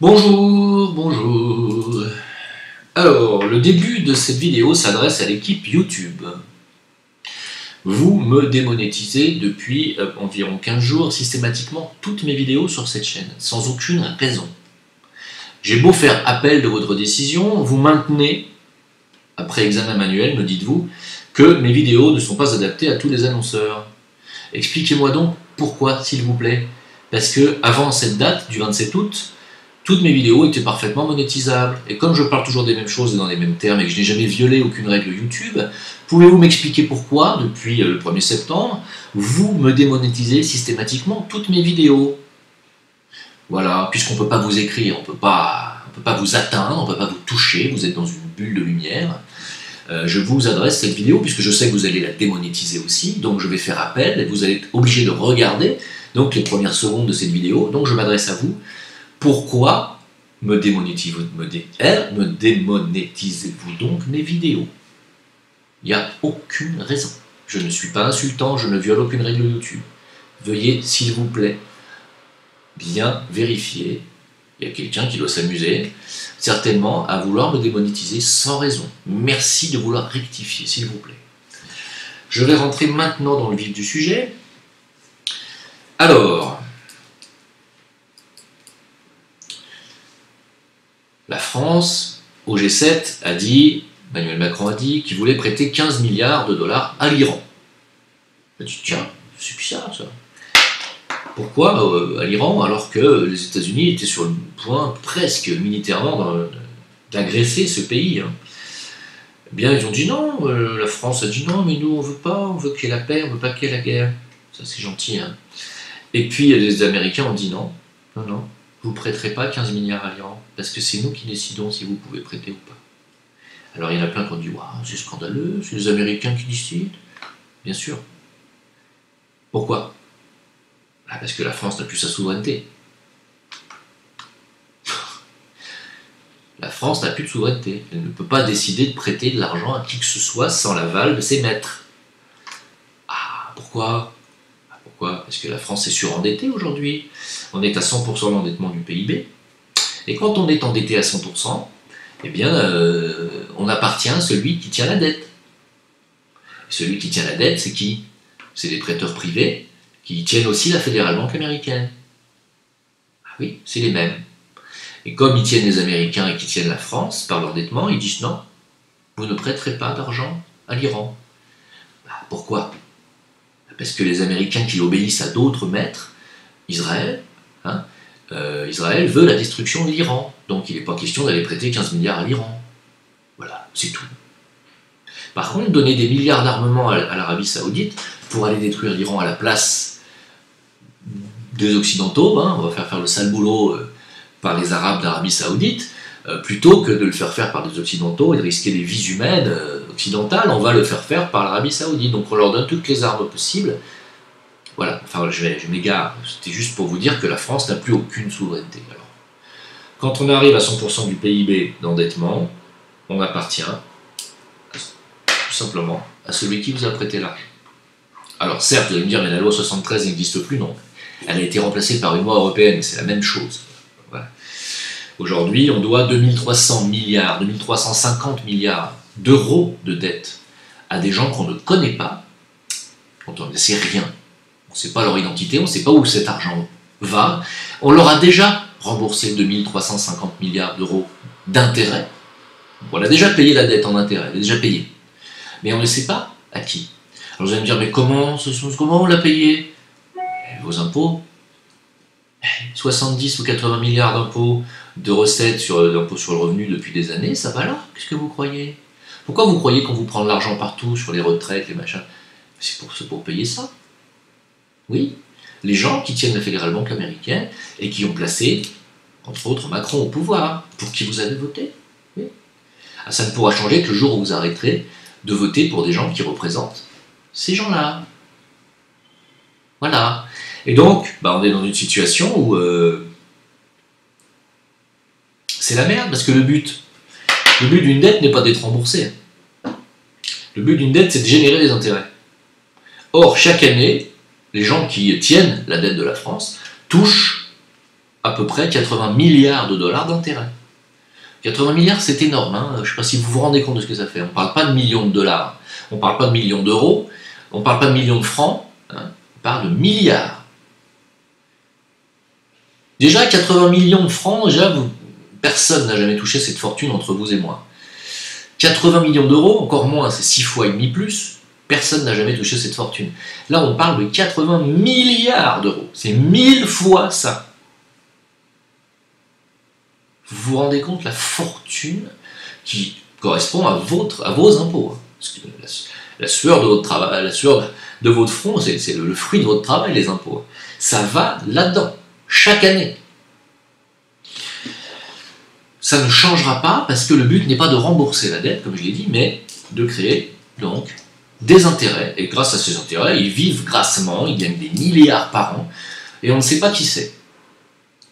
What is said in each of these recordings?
Bonjour, bonjour. Alors, le début de cette vidéo s'adresse à l'équipe YouTube. Vous me démonétisez depuis environ 15 jours systématiquement toutes mes vidéos sur cette chaîne, sans aucune raison. J'ai beau faire appel de votre décision, vous maintenez, après examen manuel, me dites-vous, que mes vidéos ne sont pas adaptées à tous les annonceurs. Expliquez-moi donc pourquoi, s'il vous plaît. Parce que avant cette date, du 27 août, toutes mes vidéos étaient parfaitement monétisables. Et comme je parle toujours des mêmes choses et dans les mêmes termes et que je n'ai jamais violé aucune règle YouTube, pouvez-vous m'expliquer pourquoi, depuis le 1er septembre, vous me démonétisez systématiquement toutes mes vidéos? Voilà, puisqu'on ne peut pas vous écrire, on ne peut pas vous atteindre, on ne peut pas vous toucher, vous êtes dans une bulle de lumière. Je vous adresse cette vidéo puisque je sais que vous allez la démonétiser aussi, donc je vais faire appel et vous allez être obligé de regarder donc les premières secondes de cette vidéo, donc je m'adresse à vous. Pourquoi me démonétisez-vous donc mes vidéos? Il n'y a aucune raison. Je ne suis pas insultant, je ne viole aucune règle YouTube. Veuillez, s'il vous plaît, bien vérifier. Il y a quelqu'un qui doit s'amuser, certainement, à vouloir me démonétiser sans raison. Merci de vouloir rectifier, s'il vous plaît. Je vais rentrer maintenant dans le vif du sujet. Alors, la France, au G7, a dit, Emmanuel Macron a dit, qu'il voulait prêter 15 milliards de dollars à l'Iran. Je dis, tiens, c'est bizarre ça. Pourquoi à l'Iran alors que les États-Unis étaient sur le point presque militairement d'agresser ce pays Eh bien, ils ont dit non, la France a dit non, mais nous on veut pas, on veut qu'il y ait la paix, on veut pas qu'il y ait la guerre. Ça c'est gentil. Et puis les Américains ont dit non, non, non, vous ne prêterez pas 15 milliards à l'Iran, parce que c'est nous qui décidons si vous pouvez prêter ou pas. Alors il y en a plein qui ont dit waouh, c'est scandaleux, c'est les Américains qui décident. Bien sûr. Pourquoi? Parce que la France n'a plus sa souveraineté. La France n'a plus de souveraineté. Elle ne peut pas décider de prêter de l'argent à qui que ce soit sans l'aval de ses maîtres. Ah, pourquoi? Pourquoi? Parce que la France est surendettée aujourd'hui. On est à 100% l'endettement du PIB. Et quand on est endetté à 100%, eh bien, on appartient à celui qui tient la dette. Et celui qui tient la dette, c'est qui? C'est les prêteurs privés qui tiennent aussi la Fédérale Banque américaine. Ah oui, c'est les mêmes. Et comme ils tiennent les Américains et qu'ils tiennent la France par l'endettement, ils disent non, vous ne prêterez pas d'argent à l'Iran. Pourquoi? Parce que les Américains qui obéissent à d'autres maîtres, Israël, Israël veut la destruction de l'Iran. Donc il n'est pas question d'aller prêter 15 milliards à l'Iran. Voilà, c'est tout. Par contre, donner des milliards d'armements à l'Arabie Saoudite pour aller détruire l'Iran à la place des Occidentaux, on va faire le sale boulot par les Arabes d'Arabie Saoudite, plutôt que de le faire faire par des Occidentaux et de risquer des vies humaines occidentales, on va le faire faire par l'Arabie Saoudite. Donc on leur donne toutes les armes possibles. Voilà, enfin je m'égare, c'était juste pour vous dire que la France n'a plus aucune souveraineté. Alors, quand on arrive à 100% du PIB d'endettement, on appartient tout simplement à celui qui vous a prêté l'argent. Alors certes, vous allez me dire, mais la loi 73 n'existe plus, non. Elle a été remplacée par une loi européenne, c'est la même chose. Voilà. Aujourd'hui, on doit 2300 milliards, 2350 milliards d'euros de dette à des gens qu'on ne connaît pas, dont on ne sait rien. On ne sait pas leur identité, on ne sait pas où cet argent va. On leur a déjà remboursé 2350 milliards d'euros d'intérêt. On a déjà payé la dette en intérêt, elle est déjà payée. Mais on ne sait pas à qui. Alors vous allez me dire, mais comment on l'a payé? Vos impôts. 70 ou 80 milliards d'impôts, de recettes d'impôts sur le revenu depuis des années, ça va là? Qu'est-ce que vous croyez? Pourquoi vous croyez qu'on vous prend de l'argent partout, sur les retraites, les machins? C'est pour payer ça. Oui. Les gens qui tiennent la Fédérale Banque américaine et qui ont placé, entre autres, Macron au pouvoir, pour qui vous avez voté. Oui. Ah, ça ne pourra changer que le jour où vous arrêterez de voter pour des gens qui représentent ces gens-là. Voilà. Et donc, on est dans une situation où c'est la merde, parce que le but d'une dette n'est pas d'être remboursé. Le but d'une dette, c'est de générer des intérêts. Or, chaque année, les gens qui tiennent la dette de la France touchent à peu près 80 milliards de dollars d'intérêts. 80 milliards, c'est énorme, hein. Je ne sais pas si vous vous rendez compte de ce que ça fait. On ne parle pas de millions de dollars, on ne parle pas de millions d'euros, on ne parle pas de millions de francs, hein. On parle de milliards. Déjà, 80 millions de francs, déjà, personne n'a jamais touché cette fortune entre vous et moi. 80 millions d'euros, encore moins, c'est 6 fois et demi plus, personne n'a jamais touché cette fortune. Là, on parle de 80 milliards d'euros, c'est 1000 fois ça. Vous vous rendez compte la fortune qui correspond à vos impôts, hein. Parce que la sueur de votre travail, la sueur de votre front, c'est le fruit de votre travail, les impôts. Ça va là-dedans, chaque année. Ça ne changera pas parce que le but n'est pas de rembourser la dette, comme je l'ai dit, mais de créer donc des intérêts. Et grâce à ces intérêts, ils vivent grassement, ils gagnent des milliards par an, et on ne sait pas qui c'est.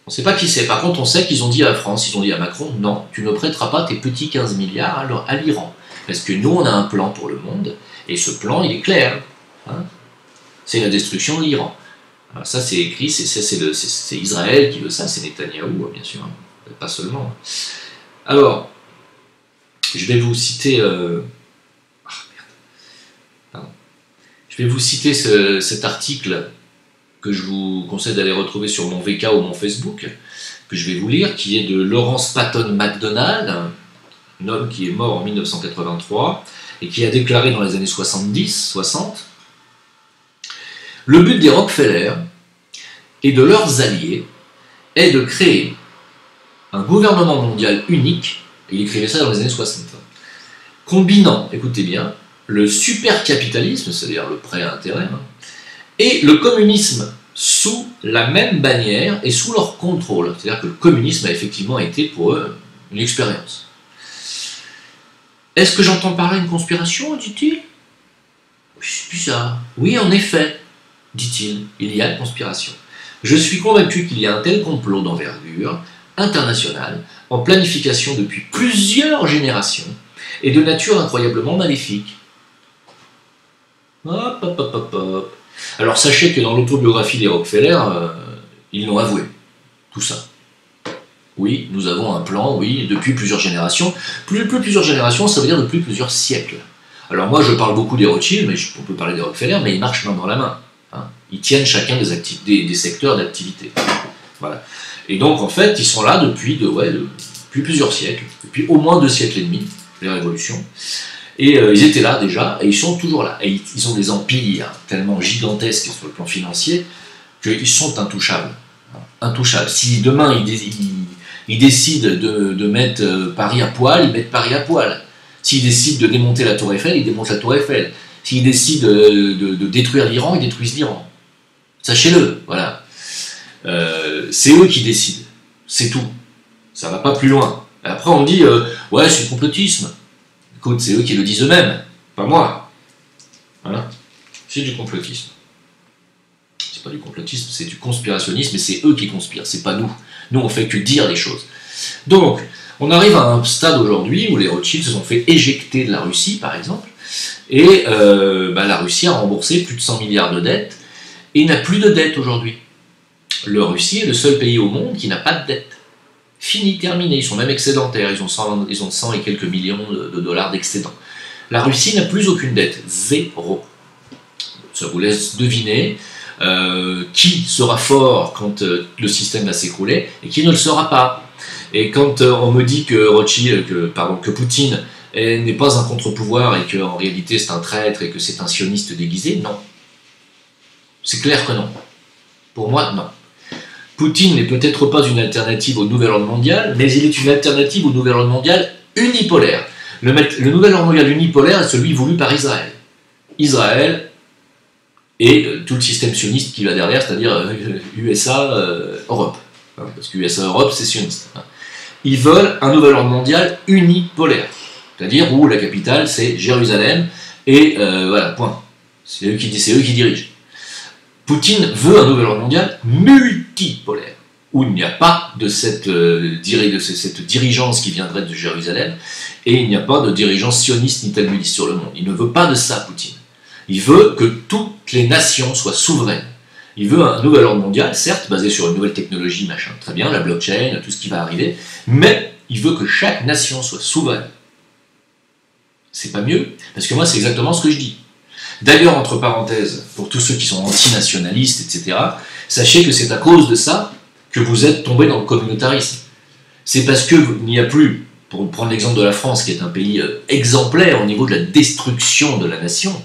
On ne sait pas qui c'est. Par contre, on sait qu'ils ont dit à la France, ils ont dit à Macron, non, tu ne prêteras pas tes petits 15 milliards à l'Iran. Parce que nous, on a un plan pour le monde, et ce plan, il est clair. Hein, c'est la destruction de l'Iran. Alors ça, c'est écrit, c'est Israël qui veut ça, c'est Netanyahou, bien sûr, hein, pas seulement. Alors, je vais vous citer... Je vais vous citer cet article que je vous conseille d'aller retrouver sur mon VK ou mon Facebook, que je vais vous lire, qui est de Lawrence Patton MacDonald, un homme qui est mort en 1983 et qui a déclaré dans les années 70-60 « Le but des Rockefeller et de leurs alliés est de créer un gouvernement mondial unique », et il écrivait ça dans les années 60, combinant, écoutez bien, le supercapitalisme, c'est-à-dire le prêt à intérêt, hein, et le communisme sous la même bannière et sous leur contrôle. C'est-à-dire que le communisme a effectivement été pour eux une expérience. Est-ce que j'entends parler d'une conspiration, dit-il? C'est bizarre. Oui, en effet, dit-il, il y a une conspiration. Je suis convaincu qu'il y a un tel complot d'envergure internationale, en planification depuis plusieurs générations, et de nature incroyablement maléfique. Hop, hop, hop, hop, hop. Alors sachez que dans l'autobiographie des Rockefeller, ils l'ont avoué, tout ça. Oui, nous avons un plan, oui, depuis plusieurs générations. Plus plusieurs générations, ça veut dire depuis plusieurs siècles. Alors moi, je parle beaucoup des Rothschild, mais on peut parler des Rockefeller, mais ils marchent main dans la main. Hein. Ils tiennent chacun des secteurs d'activité. Voilà. Et donc, en fait, ils sont là depuis plusieurs siècles, depuis au moins 2 siècles et demi, les révolutions. Et ils étaient là déjà, et ils sont toujours là. Et ils ont des empires tellement gigantesques sur le plan financier qu'ils sont intouchables. Intouchables. Si demain ils décident de mettre Paris à poil, ils mettent Paris à poil. S'ils décident de démonter la Tour Eiffel, ils démontent la Tour Eiffel. S'ils décident de détruire l'Iran, ils détruisent l'Iran. Sachez-le, voilà. C'est eux qui décident. C'est tout. Ça va pas plus loin. Et après on dit, ouais, c'est du complotisme. Écoute, c'est eux qui le disent eux-mêmes, pas moi. Voilà. C'est du complotisme. C'est pas du complotisme, c'est du conspirationnisme, et c'est eux qui conspirent, c'est pas nous. Nous, on fait que dire les choses. Donc, on arrive à un stade aujourd'hui où les Rothschild se sont fait éjecter de la Russie, par exemple, et la Russie a remboursé plus de 100 milliards de dettes, et n'a plus de dettes aujourd'hui. La Russie est le seul pays au monde qui n'a pas de dette. Fini, terminé, ils sont même excédentaires, ils ont 100 et quelques millions de dollars d'excédent. La Russie n'a plus aucune dette, zéro. Ça vous laisse deviner qui sera fort quand le système va s'écrouler et qui ne le sera pas. Et quand on me dit que Poutine n'est pas un contre-pouvoir et qu'en réalité c'est un traître et que c'est un sioniste déguisé, non. C'est clair que non. Pour moi, non. Poutine n'est peut-être pas une alternative au nouvel ordre mondial, mais il est une alternative au nouvel ordre mondial unipolaire. Le nouvel ordre mondial unipolaire est celui voulu par Israël. Israël et tout le système sioniste qui va derrière, c'est-à-dire USA, Europe. Hein, parce que USA, Europe, c'est sioniste. Hein. Ils veulent un nouvel ordre mondial unipolaire. C'est-à-dire où la capitale, c'est Jérusalem, et voilà, point. C'est eux qui dirigent. Poutine veut un nouvel ordre mondial multipolaire, où il n'y a pas de cette dirigeance qui viendrait de Jérusalem, et il n'y a pas de dirigeance sioniste ni talmudiste sur le monde. Il ne veut pas de ça, Poutine. Il veut que toutes les nations soient souveraines, Il veut un nouvel ordre mondial, certes, basé sur une nouvelle technologie, machin, très bien, la blockchain, tout ce qui va arriver, mais il veut que chaque nation soit souveraine. C'est pas mieux, parce que moi, c'est exactement ce que je dis. D'ailleurs, entre parenthèses, pour tous ceux qui sont antinationalistes, etc., sachez que c'est à cause de ça que vous êtes tombé dans le communautarisme. C'est parce qu'il n'y a plus, pour prendre l'exemple de la France, qui est un pays exemplaire au niveau de la destruction de la nation,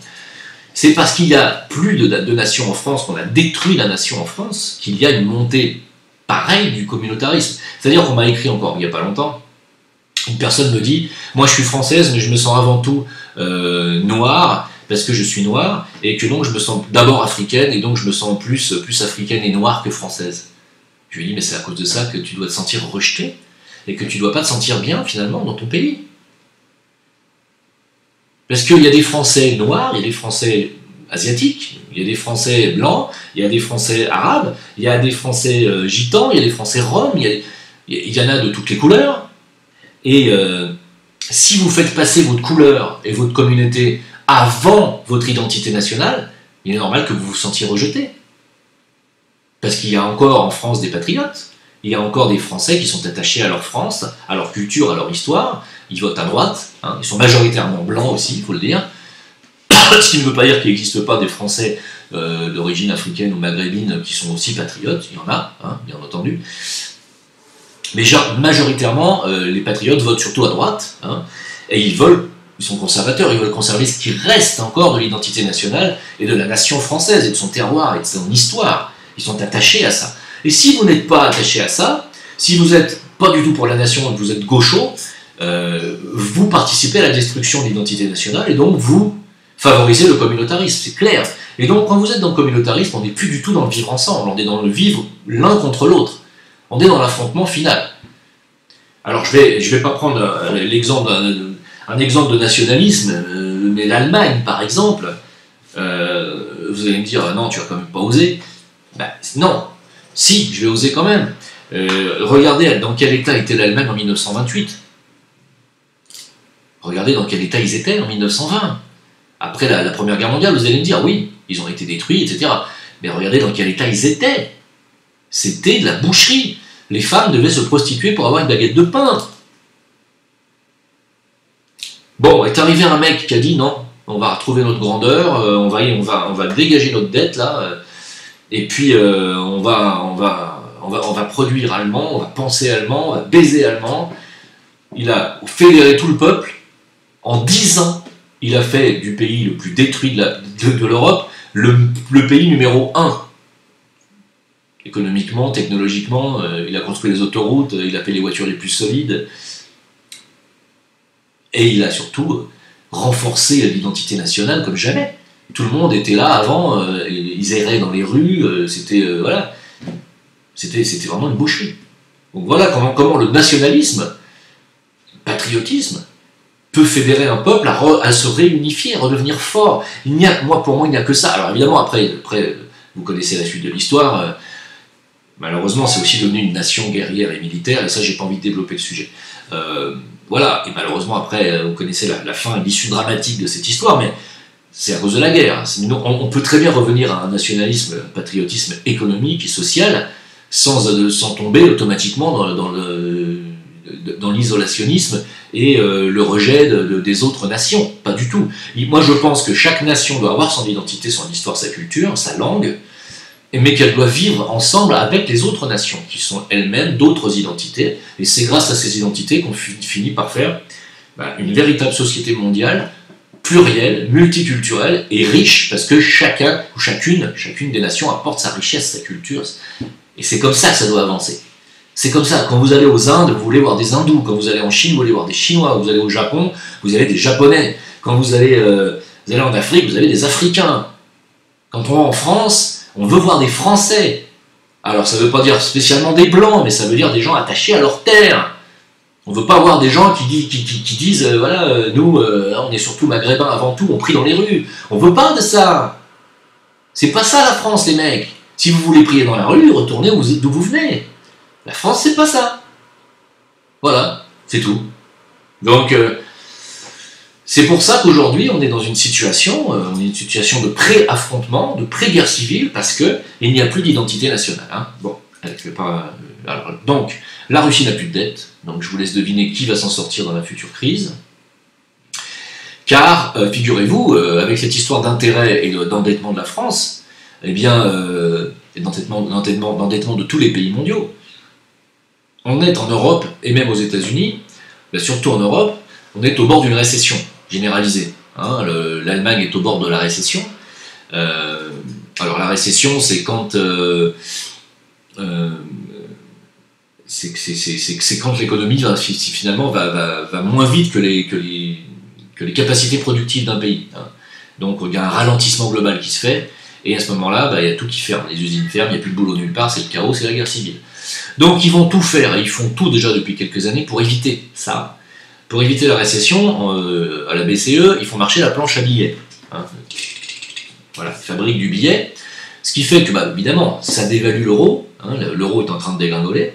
c'est parce qu'il n'y a plus de nation en France, qu'on a détruit la nation en France, qu'il y a une montée pareille du communautarisme. C'est-à-dire qu'on m'a écrit encore il n'y a pas longtemps, une personne me dit « Moi je suis française, mais je me sens avant tout noire, parce que je suis noire, et que donc je me sens d'abord africaine, et donc je me sens plus africaine et noire que française. » Je lui dis « Mais c'est à cause de ça que tu dois te sentir rejetée, et que tu ne dois pas te sentir bien finalement dans ton pays. » Parce qu'il y a des Français noirs, il y a des Français asiatiques, il y a des Français blancs, il y a des Français arabes, il y a des Français gitans, il y a des Français roms, il y en a de toutes les couleurs. Et si vous faites passer votre couleur et votre communauté avant votre identité nationale, il est normal que vous vous sentiez rejeté. Parce qu'il y a encore en France des patriotes, il y a encore des Français qui sont attachés à leur France, à leur culture, à leur histoire. Ils votent à droite, hein, ils sont majoritairement blancs aussi, il faut le dire. Ce qui ne veut pas dire qu'il n'existe pas des Français d'origine africaine ou maghrébine qui sont aussi patriotes, il y en a, hein, bien entendu. Mais majoritairement, les patriotes votent surtout à droite, hein, et ils sont conservateurs, ils veulent conserver ce qui reste encore de l'identité nationale et de la nation française et de son terroir et de son histoire. Ils sont attachés à ça. Et si vous n'êtes pas attaché à ça, si vous n'êtes pas du tout pour la nation et que vous êtes gaucho, vous participez à la destruction de l'identité nationale et donc vous favorisez le communautarisme, c'est clair. Et donc quand vous êtes dans le communautarisme, on n'est plus du tout dans le vivre ensemble, on est dans le vivre l'un contre l'autre. On est dans l'affrontement final. Alors je vais pas prendre un exemple de nationalisme, mais l'Allemagne par exemple, vous allez me dire non, tu vas quand même pas oser. Ben, non, si, je vais oser quand même. Regardez dans quel état était l'Allemagne en 1928. Regardez dans quel état ils étaient en 1920. Après la Première Guerre mondiale, vous allez me dire, oui, ils ont été détruits, etc. Mais regardez dans quel état ils étaient. C'était de la boucherie. Les femmes devaient se prostituer pour avoir une baguette de pain. Bon, est arrivé un mec qui a dit, non, on va retrouver notre grandeur, on va dégager notre dette, là, et puis on va produire allemand, on va penser allemand, on va baiser allemand. Il a fédéré tout le peuple. En 10 ans, il a fait du pays le plus détruit de l'Europe le pays numéro 1. Économiquement, technologiquement, il a construit les autoroutes, il a fait les voitures les plus solides. Et il a surtout renforcé l'identité nationale comme jamais. Tout le monde était là avant, ils erraient dans les rues, c'était vraiment une boucherie. Donc voilà comment le nationalisme, le patriotisme, peut fédérer un peuple à se réunifier, à redevenir fort. Pour moi, il n'y a que ça. Alors évidemment, après vous connaissez la suite de l'histoire. Malheureusement, c'est aussi devenu une nation guerrière et militaire, et ça, j'ai pas envie de développer le sujet. Voilà, et malheureusement, après, vous connaissez la fin, l'issue dramatique de cette histoire, mais c'est à cause de la guerre. On peut très bien revenir à un nationalisme, un patriotisme économique et social, sans tomber automatiquement dans l'isolationnisme et le rejet des autres nations. Pas du tout. Moi, je pense que chaque nation doit avoir son identité, son histoire, sa culture, sa langue, mais qu'elle doit vivre ensemble avec les autres nations, qui sont elles-mêmes d'autres identités, et c'est grâce à ces identités qu'on finit par faire une véritable société mondiale, plurielle, multiculturelle et riche, parce que chacun ou chacune des nations apporte sa richesse, sa culture, et c'est comme ça que ça doit avancer. C'est comme ça, quand vous allez aux Indes, vous voulez voir des Hindous, quand vous allez en Chine, vous voulez voir des Chinois, vous allez au Japon, vous avez des Japonais, quand vous allez en Afrique, vous avez des Africains. Quand on va en France, on veut voir des Français. Alors ça ne veut pas dire spécialement des Blancs, mais ça veut dire des gens attachés à leur terre. On ne veut pas voir des gens qui disent voilà, nous, on est surtout maghrébins avant tout, on prie dans les rues. On ne veut pas de ça. C'est pas ça la France, les mecs. Si vous voulez prier dans la rue, retournez d'où vous venez. La France, c'est pas ça. Voilà, c'est tout. Donc, C'est pour ça qu'aujourd'hui, on est dans une situation de pré-affrontement, de pré-guerre civile, parce qu'il n'y a plus d'identité nationale. Hein. Bon, je vais pas... Alors, donc, la Russie n'a plus de dette, donc je vous laisse deviner qui va s'en sortir dans la future crise. Car, figurez-vous, avec cette histoire d'intérêt et d'endettement de la France, eh bien, et d'endettement de tous les pays mondiaux, on est en Europe, et même aux États-Unis, mais surtout en Europe, on est au bord d'une récession généralisée. Hein, l'Allemagne est au bord de la récession. Alors la récession, c'est quand c'est quand l'économie finalement va moins vite que les capacités productives d'un pays. Hein. Donc il y a un ralentissement global qui se fait, et à ce moment-là, il y a tout qui ferme. Les usines ferment, il n'y a plus de boulot nulle part, c'est le chaos, c'est la guerre civile. Donc ils vont tout faire, et ils font tout déjà depuis quelques années pour éviter ça. Pour éviter la récession, à la BCE, ils font marcher la planche à billets. Hein. Voilà, ils fabriquent du billet, ce qui fait que, évidemment, ça dévalue l'euro, hein, l'euro est en train de dégringoler,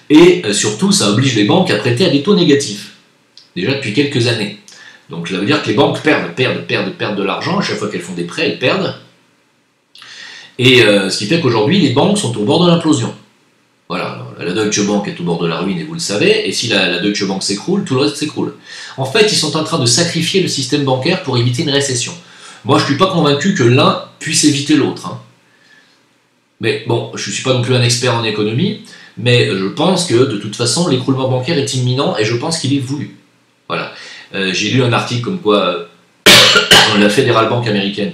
et surtout, ça oblige les banques à prêter à des taux négatifs, déjà depuis quelques années. Donc ça veut dire que les banques perdent de l'argent, à chaque fois qu'elles font des prêts, elles perdent, et ce qui fait qu'aujourd'hui, les banques sont au bord de l'implosion. Voilà, la Deutsche Bank est au bord de la ruine et vous le savez, et si la Deutsche Bank s'écroule, tout le reste s'écroule. En fait, ils sont en train de sacrifier le système bancaire pour éviter une récession. Moi, je ne suis pas convaincu que l'un puisse éviter l'autre. Hein. Mais bon, je ne suis pas non plus un expert en économie, mais je pense que de toute façon, l'écroulement bancaire est imminent et je pense qu'il est voulu. Voilà. J'ai lu un article comme quoi la Federal Bank américaine,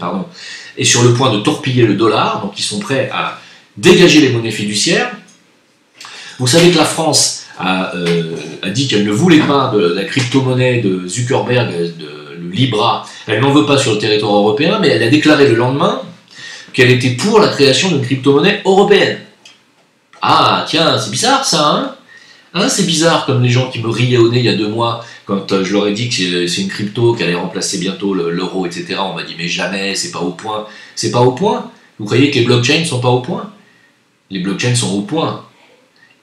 est sur le point de torpiller le dollar, donc ils sont prêts à dégager les monnaies fiduciaires. Vous savez que la France a dit qu'elle ne voulait pas de la crypto-monnaie de Zuckerberg, le Libra. Elle n'en veut pas sur le territoire européen, mais elle a déclaré le lendemain qu'elle était pour la création d'une crypto-monnaie européenne. Ah, tiens, c'est bizarre ça, hein, c'est bizarre comme les gens qui me riaient au nez il y a 2 mois quand je leur ai dit que c'est une crypto, qu'elle allait remplacer bientôt l'euro, etc. On m'a dit, mais jamais, c'est pas au point. C'est pas au point. Vous croyez que les blockchains ne sont pas au point? Les blockchains sont au point.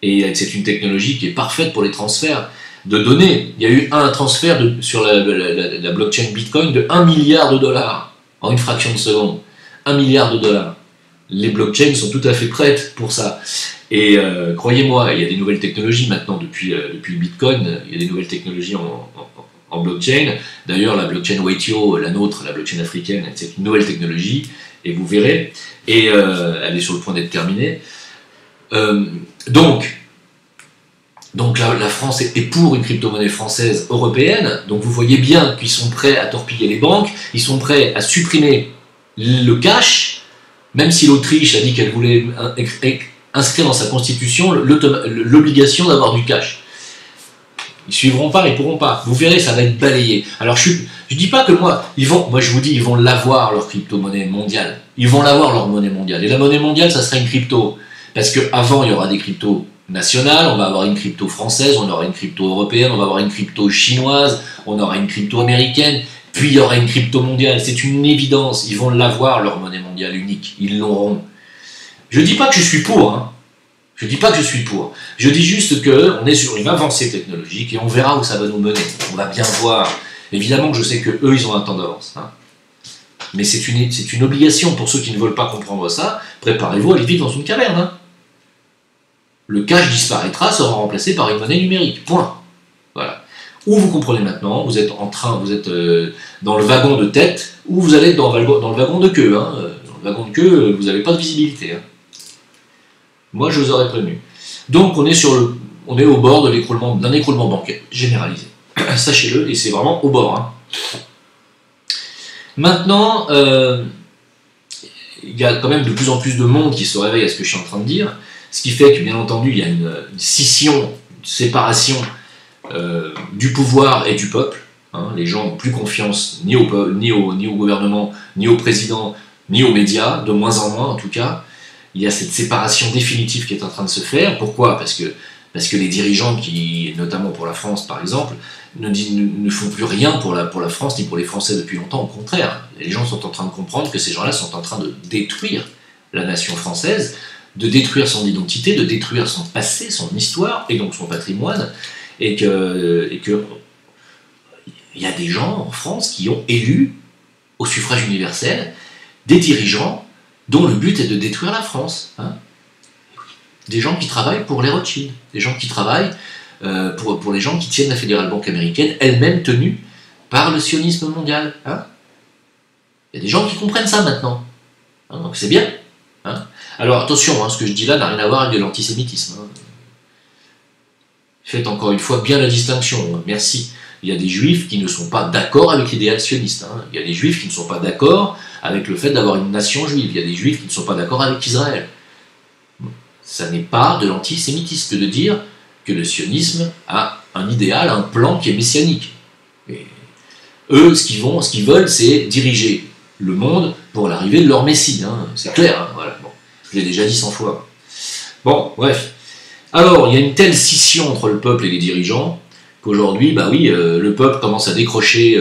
Et c'est une technologie qui est parfaite pour les transferts de données. Il y a eu un transfert sur la blockchain Bitcoin de 1 milliard de dollars en une fraction de seconde. 1 milliard de dollars. Les blockchains sont tout à fait prêtes pour ça. Et croyez-moi, il y a des nouvelles technologies maintenant depuis le Bitcoin. Il y a des nouvelles technologies en blockchain. D'ailleurs, la blockchain Waitio, la nôtre, la blockchain africaine, c'est une nouvelle technologie. Et vous verrez. Et elle est sur le point d'être terminée. Donc la France est pour une crypto-monnaie française européenne, donc vous voyez bien qu'ils sont prêts à torpiller les banques, ils sont prêts à supprimer le cash, même si l'Autriche a dit qu'elle voulait inscrire dans sa constitution l'obligation d'avoir du cash. Ils suivront pas, ils pourront pas. Vous verrez, ça va être balayé. Alors je dis pas que moi je vous dis, ils vont l'avoir leur crypto-monnaie mondiale. Ils vont l'avoir leur monnaie mondiale. Et la monnaie mondiale, ça sera une crypto. Parce qu'avant, il y aura des cryptos nationales, on va avoir une crypto française, on aura une crypto européenne, on va avoir une crypto chinoise, on aura une crypto américaine, puis il y aura une crypto mondiale. C'est une évidence, ils vont l'avoir, leur monnaie mondiale unique, ils l'auront. Je ne dis pas que je suis pour, hein. Je dis pas que je suis pour. Je dis juste qu'on est sur une avancée technologique et on verra où ça va nous mener. On va bien voir. Évidemment que je sais qu'eux, ils ont un temps d'avance. Hein. Mais c'est une obligation pour ceux qui ne veulent pas comprendre ça. Préparez-vous à aller vivre dans une caverne. Hein. Le cash disparaîtra, sera remplacé par une monnaie numérique. Point. Voilà. Ou vous comprenez maintenant, vous êtes dans le wagon de tête, ou vous allez être dans le wagon de queue. Hein. Dans le wagon de queue, vous n'avez pas de visibilité. Hein. Moi, je vous aurais prévenu. Donc, on est au bord d'un écroulement bancaire généralisé. Sachez-le, et c'est vraiment au bord. Hein. Maintenant, il y a quand même de plus en plus de monde qui se réveille à ce que je suis en train de dire, ce qui fait que, bien entendu, il y a une scission, une séparation du pouvoir et du peuple. Hein. Les gens n'ont plus confiance ni au gouvernement, ni au président, ni aux médias, de moins en moins en tout cas. Il y a cette séparation définitive qui est en train de se faire. Pourquoi ? Parce que les dirigeants, notamment pour la France par exemple, ne font plus rien pour la France ni pour les Français depuis longtemps. Au contraire, les gens sont en train de comprendre que ces gens-là sont en train de détruire la nation française, de détruire son identité, de détruire son passé, son histoire et donc son patrimoine, et que il y a des gens en France qui ont élu au suffrage universel des dirigeants dont le but est de détruire la France. Hein. Des gens qui travaillent pour les Rothschild, des gens qui travaillent pour les gens qui tiennent la Fédérale Banque américaine, elle-même tenue par le sionisme mondial. Hein. Il y a des gens qui comprennent ça maintenant. Hein, donc c'est bien. Hein. Alors attention, hein, ce que je dis là n'a rien à voir avec de l'antisémitisme. Hein. Faites encore une fois bien la distinction. Hein. Merci. Il y a des juifs qui ne sont pas d'accord avec l'idéal sioniste. Hein. Il y a des juifs qui ne sont pas d'accord avec le fait d'avoir une nation juive. Il y a des juifs qui ne sont pas d'accord avec Israël. Ça n'est pas de l'antisémitisme que de dire que le sionisme a un idéal, un plan qui est messianique. Et eux, ce qu'ils veulent, c'est diriger le monde pour l'arrivée de leur Messie. Hein. C'est clair, hein. Voilà. Bon. Je l'ai déjà dit 100 fois. Bon, bref. Alors, il y a une telle scission entre le peuple et les dirigeants qu'aujourd'hui, bah oui, le peuple commence à décrocher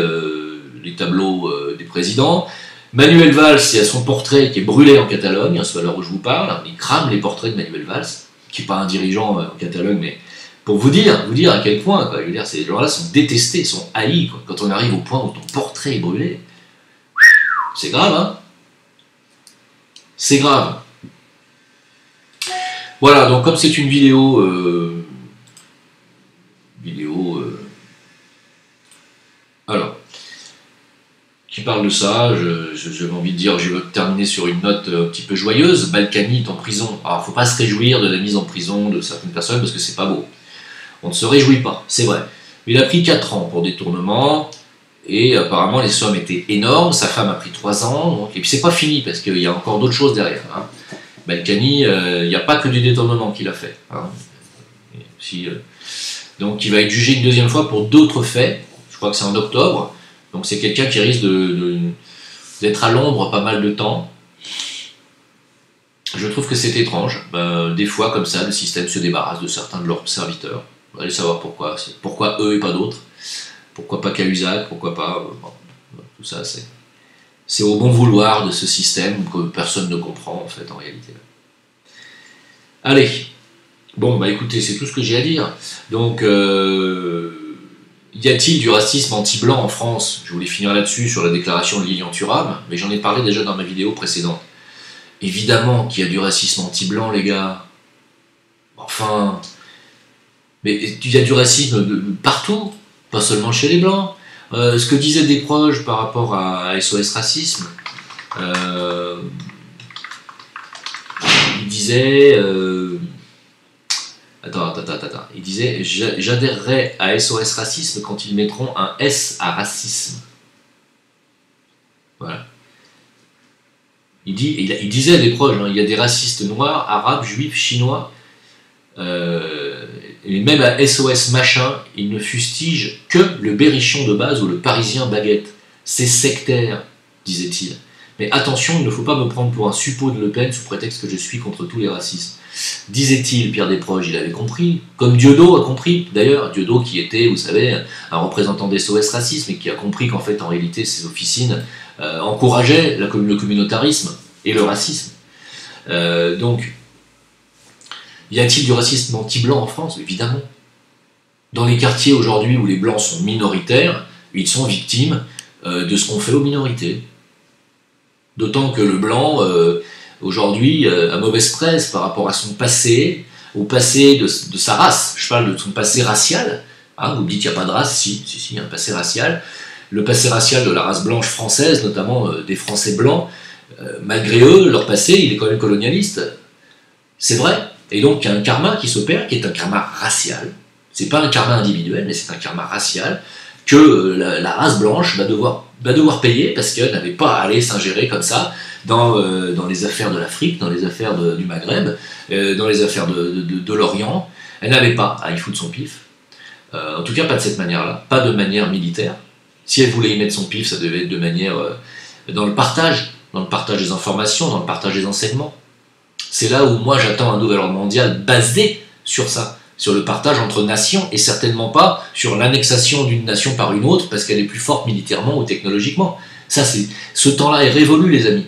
les tableaux des présidents. Manuel Valls, il y a son portrait qui est brûlé en Catalogne, c'est à l'heure où je vous parle. Il crame les portraits de Manuel Valls, qui n'est pas un dirigeant en Catalogne, mais pour vous dire à quel point, quoi. Je veux dire, ces gens-là sont détestés, sont haïs, quoi. Quand on arrive au point où ton portrait est brûlé, c'est grave, hein. C'est grave. Voilà, donc comme c'est une vidéo, alors, qui parle de ça, j'avais envie de dire, je vais terminer sur une note un petit peu joyeuse. Balkany est en prison. Alors, il ne faut pas se réjouir de la mise en prison de certaines personnes parce que c'est pas beau. On ne se réjouit pas, c'est vrai. Il a pris 4 ans pour détournement et apparemment les sommes étaient énormes. Sa femme a pris 3 ans. Donc, et puis c'est pas fini parce qu'il y a encore d'autres choses derrière. Hein. Balkany, il n'y a pas que du détournement qu'il a fait. Hein. Donc il va être jugé une deuxième fois pour d'autres faits. Je crois que c'est en octobre. Donc c'est quelqu'un qui risque d'être à l'ombre pas mal de temps. Je trouve que c'est étrange. Des fois, comme ça, le système se débarrasse de certains de leurs serviteurs. Allez savoir pourquoi. Pourquoi eux et pas d'autres. Pourquoi pas Cahuzac, pourquoi pas... Bon, tout ça, c'est au bon vouloir de ce système que personne ne comprend, en fait, en réalité. Allez. Bon, bah écoutez, c'est tout ce que j'ai à dire. Donc... y a-t-il du racisme anti-blanc en France? Je voulais finir là-dessus, sur la déclaration de Lilian Thuram, mais j'en ai parlé déjà dans ma vidéo précédente. Évidemment qu'il y a du racisme anti-blanc, les gars. Enfin... Mais il y a du racisme partout, pas seulement chez les blancs. Ce que disaient des proches par rapport à SOS Racisme, il disait... Attends. Il disait « J'adhérerai à SOS Racisme quand ils mettront un S à racisme. » Voilà. Il disait à des proches, hein, il y a des racistes noirs, arabes, juifs, chinois, et même à SOS machin, ils ne fustigent que le berrichon de base ou le parisien baguette. C'est sectaire, disait-il. Mais attention, il ne faut pas me prendre pour un suppôt de Le Pen sous prétexte que je suis contre tous les racistes. Disait-il, Pierre Desproges, il avait compris, comme Diodo a compris, d'ailleurs, Diodo qui était, vous savez, un représentant des SOS Racisme et qui a compris qu'en fait, en réalité, ces officines encourageaient le communautarisme et le racisme. Donc, y a-t-il du racisme anti-blanc en France? Évidemment. Dans les quartiers aujourd'hui où les blancs sont minoritaires, ils sont victimes de ce qu'on fait aux minorités. D'autant que le blanc... aujourd'hui, à mauvaise presse par rapport à son passé, au passé de sa race. Je parle de son passé racial. Hein, vous me dites qu'il n'y a pas de race, si, il y a un passé racial. Le passé racial de la race blanche française, notamment des Français blancs, malgré eux, leur passé, il est quand même colonialiste. C'est vrai. Et donc, il y a un karma qui s'opère, qui est un karma racial. C'est pas un karma individuel, mais c'est un karma racial que la race blanche va devoir payer parce qu'elle n'avait pas à aller s'ingérer comme ça dans les affaires de l'Afrique, dans les affaires du Maghreb, dans les affaires de l'Orient. Elle n'avait pas à y foutre son pif. En tout cas, pas de cette manière-là, pas de manière militaire. Si elle voulait y mettre son pif, ça devait être de manière dans le partage des informations, dans le partage des enseignements. C'est là où moi j'attends un nouvel ordre mondial basé sur ça, sur le partage entre nations et certainement pas sur l'annexation d'une nation par une autre parce qu'elle est plus forte militairement ou technologiquement. Ce temps-là est révolu, les amis.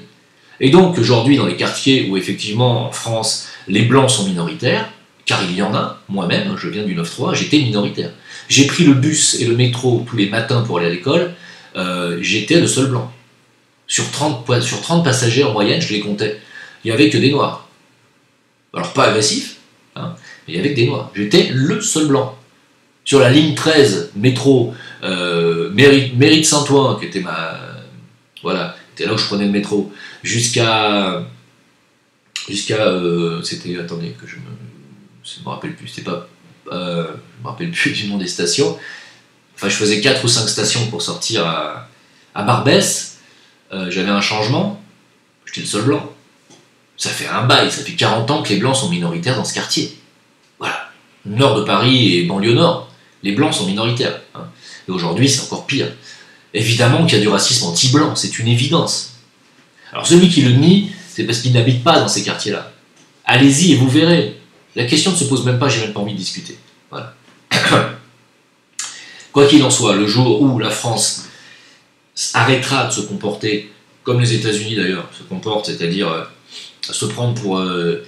Et donc aujourd'hui, dans les quartiers où effectivement en France les blancs sont minoritaires, car il y en a, moi-même, je viens du 9-3, j'étais minoritaire. J'ai pris le bus et le métro tous les matins pour aller à l'école, j'étais le seul blanc. Sur 30 passagers en moyenne, je les comptais, il n'y avait que des noirs. Alors pas agressif, hein, mais il y avait que des noirs. J'étais le seul blanc. Sur la ligne 13, métro, mairie de Saint-Ouen, qui était voilà, c'était là où je prenais le métro, jusqu'à c'était, attendez, que je me rappelle plus, c'était pas, je me rappelle plus du nom des stations, enfin je faisais 4 ou 5 stations pour sortir à Barbès, j'avais un changement, j'étais le seul blanc. Ça fait un bail, ça fait 40 ans que les blancs sont minoritaires dans ce quartier. Voilà, nord de Paris et banlieue nord, les blancs sont minoritaires, hein. Et aujourd'hui c'est encore pire. Évidemment qu'il y a du racisme anti-blanc, c'est une évidence. Alors celui qui le nie, c'est parce qu'il n'habite pas dans ces quartiers-là. Allez-y et vous verrez. La question ne se pose même pas, j'ai même pas envie de discuter. Voilà. Quoi qu'il en soit, le jour où la France arrêtera de se comporter comme les États-Unis d'ailleurs se comportent, c'est-à-dire se prendre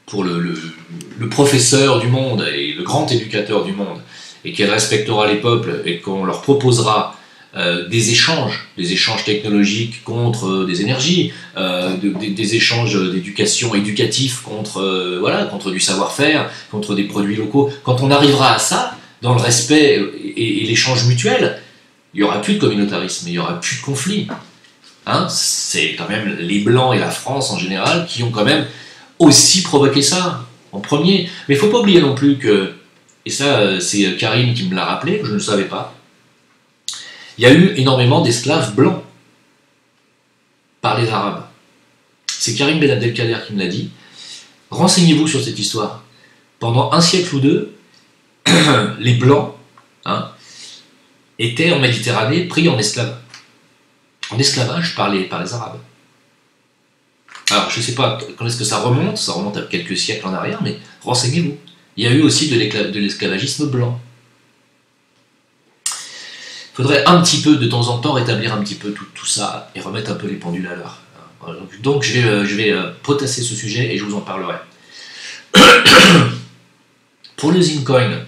pour le professeur du monde et le grand éducateur du monde, et qu'elle respectera les peuples et qu'on leur proposera des échanges technologiques contre des énergies, des échanges d'éducation éducatifs contre du savoir-faire, contre des produits locaux. Quand on arrivera à ça, dans le respect et l'échange mutuel, il n'y aura plus de communautarisme, il n'y aura plus de conflit. Hein, c'est quand même les Blancs et la France en général qui ont quand même aussi provoqué ça, en premier. Mais il ne faut pas oublier non plus que, et ça c'est Karim qui me l'a rappelé, je ne le savais pas, il y a eu énormément d'esclaves blancs par les Arabes. C'est Karim Ben Abdelkader qui me l'a dit. Renseignez-vous sur cette histoire. Pendant un siècle ou deux, les Blancs étaient en Méditerranée pris en esclavage par les Arabes. Alors, je ne sais pas quand est-ce que ça remonte à quelques siècles en arrière, mais renseignez-vous. Il y a eu aussi de l'esclavagisme blanc. Il faudrait un petit peu, de temps en temps, rétablir un petit peu tout ça et remettre un peu les pendules à l'heure. Donc je vais potasser ce sujet et je vous en parlerai. Pour le Zincoin,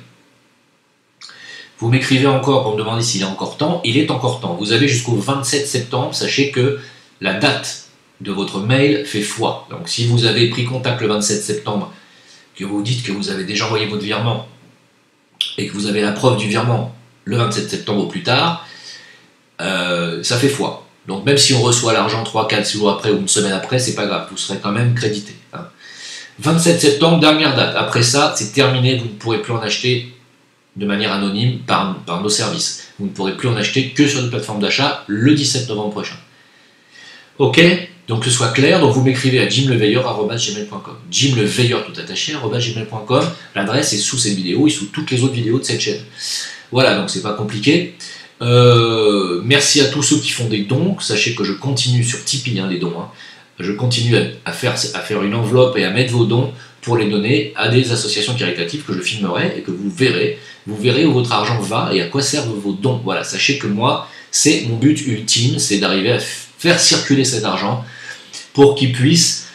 vous m'écrivez encore pour me demander s'il est encore temps. Il est encore temps. Vous avez jusqu'au 27 septembre. Sachez que la date de votre mail fait foi. Donc si vous avez pris contact le 27 septembre, que vous dites que vous avez déjà envoyé votre virement et que vous avez la preuve du virement le 27 septembre au plus tard, ça fait foi. Donc même si on reçoit l'argent 3-4 jours après ou une semaine après, c'est pas grave, vous serez quand même crédité. 27 septembre, dernière date. Après ça, c'est terminé, vous ne pourrez plus en acheter de manière anonyme par nos services. Vous ne pourrez plus en acheter que sur une plateforme d'achat le 17 novembre prochain. Ok, donc que ce soit clair, donc vous m'écrivez à jimleveilleur@gmail.com. Jimleveilleur tout attaché @gmail.com. L'adresse est sous cette vidéo et sous toutes les autres vidéos de cette chaîne. Voilà, donc c'est pas compliqué. Merci à tous ceux qui font des dons. Sachez que je continue sur Tipeee, les dons. Je continue à faire une enveloppe et à mettre vos dons pour les donner à des associations caritatives que je filmerai et que vous verrez. Vous verrez où votre argent va et à quoi servent vos dons. Voilà, sachez que moi, c'est mon but ultime, c'est d'arriver à faire circuler cet argent pour qu'il puisse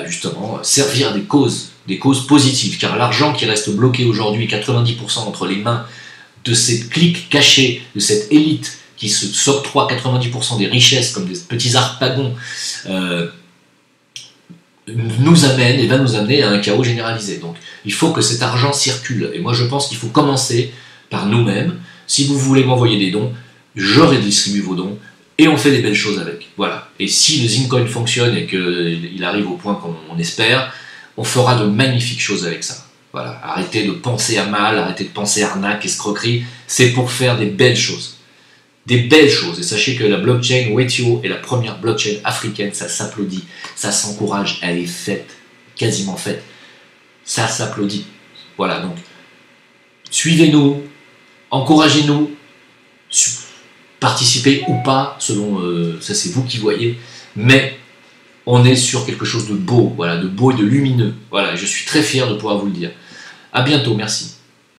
justement servir des causes positives. Car l'argent qui reste bloqué aujourd'hui, 90% entre les mains de cette clique cachée, de cette élite qui s'octroie 90% des richesses comme des petits harpagons, va nous amener à un chaos généralisé. Donc il faut que cet argent circule. Et moi je pense qu'il faut commencer par nous-mêmes. Si vous voulez m'envoyer des dons, je redistribue vos dons et on fait des belles choses avec. Voilà. Et si le Zincoin fonctionne et qu'il arrive au point qu'on espère, on fera de magnifiques choses avec ça. Voilà, arrêtez de penser à mal, arrêtez de penser à arnaque, escroquerie, c'est pour faire des belles choses. Des belles choses. Et sachez que la blockchain Wetio est la première blockchain africaine, ça s'applaudit, ça s'encourage, elle est faite, quasiment faite. Ça s'applaudit. Voilà, donc, suivez-nous, encouragez-nous, participez ou pas, selon, ça c'est vous qui voyez, mais on est sur quelque chose de beau, voilà, de beau et de lumineux. Voilà, je suis très fier de pouvoir vous le dire. À bientôt, merci.